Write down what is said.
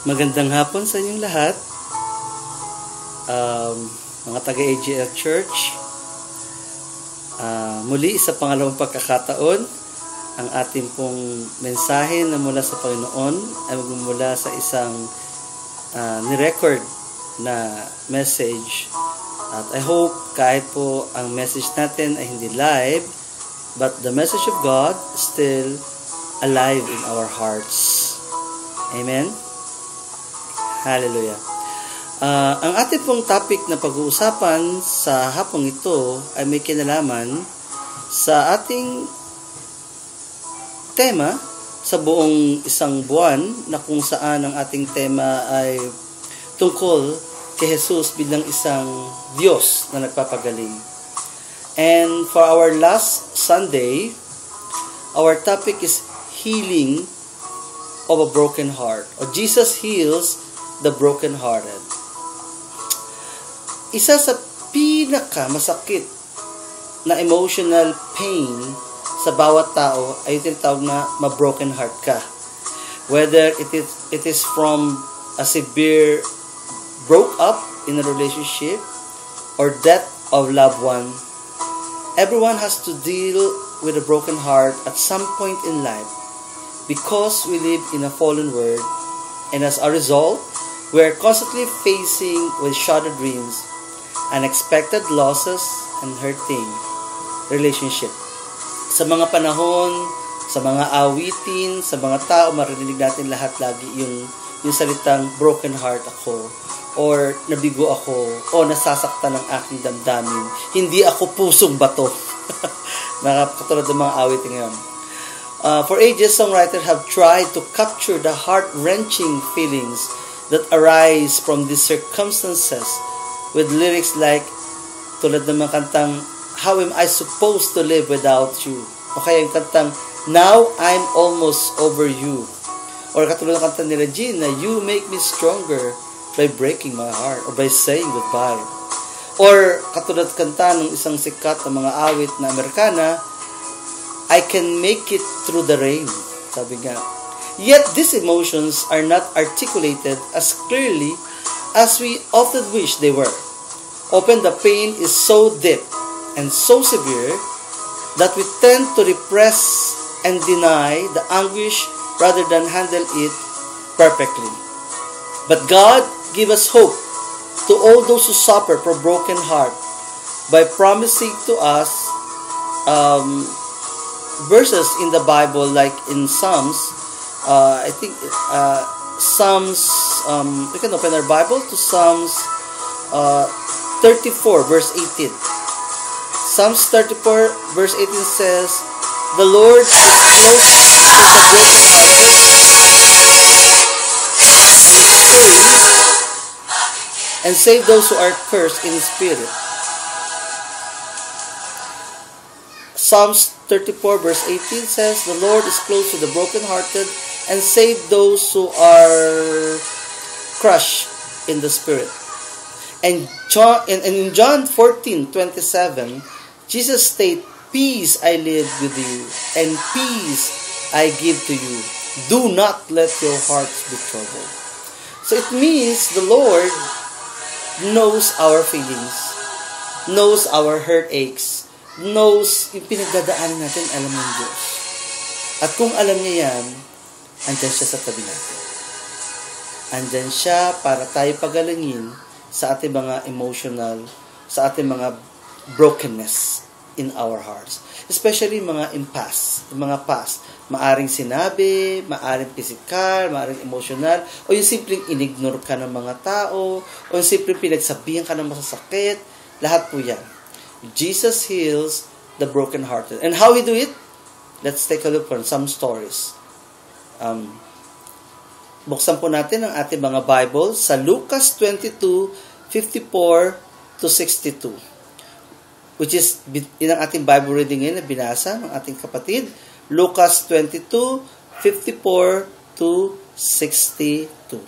Magandang hapon sa inyong lahat, mga taga-AGL Church. Muli sa pangalawang pagkakataon, ang ating pong mensahe na mula sa Panginoon ay magmumula sa isang ni-record na message. At I hope kahit po ang message natin ay hindi live, but the message of God is still alive in our hearts. Amen? Hallelujah. Ang ating pong topic na pag-uusapan sa hapong ito ay may kinalaman sa ating tema sa buong isang buwan, na kung saan ang ating tema ay tungkol kay Jesus bilang isang Diyos na nagpapagaling. And for our last Sunday, our topic is healing of a broken heart, or Jesus heals the broken-hearted. Isa sa pinaka-masakit na emotional pain sa bawat tao ay tinatawag na ma-broken heart ka. Whether it is from a severe broke up in a relationship or death of loved one, everyone has to deal with a broken heart at some point in life, because we live in a fallen world, and as a result, we are constantly facing with shattered dreams, unexpected losses, and hurting relationship. Sa mga panahon, sa mga awitin, sa mga tao, marinig natin lahat lagi yung salitang broken heart ako, or nabigo ako, o nasasaktan ng aking damdamin. Hindi ako pusong bato. Nakakatulad ng mga awitin ngayon. For ages, songwriters have tried to capture the heart-wrenching feelings that arise from these circumstances with lyrics like, tulad ng mga kantang, "How am I supposed to live without you?" O kaya yung kantang, "Now I'm almost over you." Or katulad ng kantang ni Regina, "You make me stronger by breaking my heart," or by saying goodbye. Or katulad kanta ng isang sikat na mga awit na Amerikana, "I can make it through the rain." Sabi nga. Yet these emotions are not articulated as clearly as we often wish they were. Often the pain is so deep and so severe that we tend to repress and deny the anguish rather than handle it perfectly. But God give us hope to all those who suffer from broken heart by promising to us verses in the Bible, like in Psalms. Psalms, we can open our Bible to Psalms 34 verse 18. Psalms 34 verse 18 says, "The Lord is close to the brokenhearted and save those who are cursed in spirit." Psalms 34 verse 18 says, "The Lord is close to the brokenhearted and save those who are crushed in the spirit." And in John 14:27, Jesus states, "Peace I live with you, and peace I give to you. Do not let your hearts be troubled." So it means the Lord knows our feelings, knows our heartaches, knows yung pinagdadaanan natin, alam ng Diyos. At kung alam niya yan, andyan siya sa tabi natin. Andyan siya para tayo pagalingin sa ating mga emotional, sa ating mga brokenness in our hearts. Especially mga impasse, mga past. Maaring sinabi, maaring physical, maaring emotional, o yung simpleng inignore ka ng mga tao, o yung simpleng pinagsabihan ka ng masasakit, lahat po yan. Jesus heals the brokenhearted. And how He do it? Let's take a look on some stories. Buksan po natin ang ating mga Bible sa Lucas 22:54-62, which is in ang ating Bible reading ngayon na binasa ng ating kapatid. Lucas 22:54-62.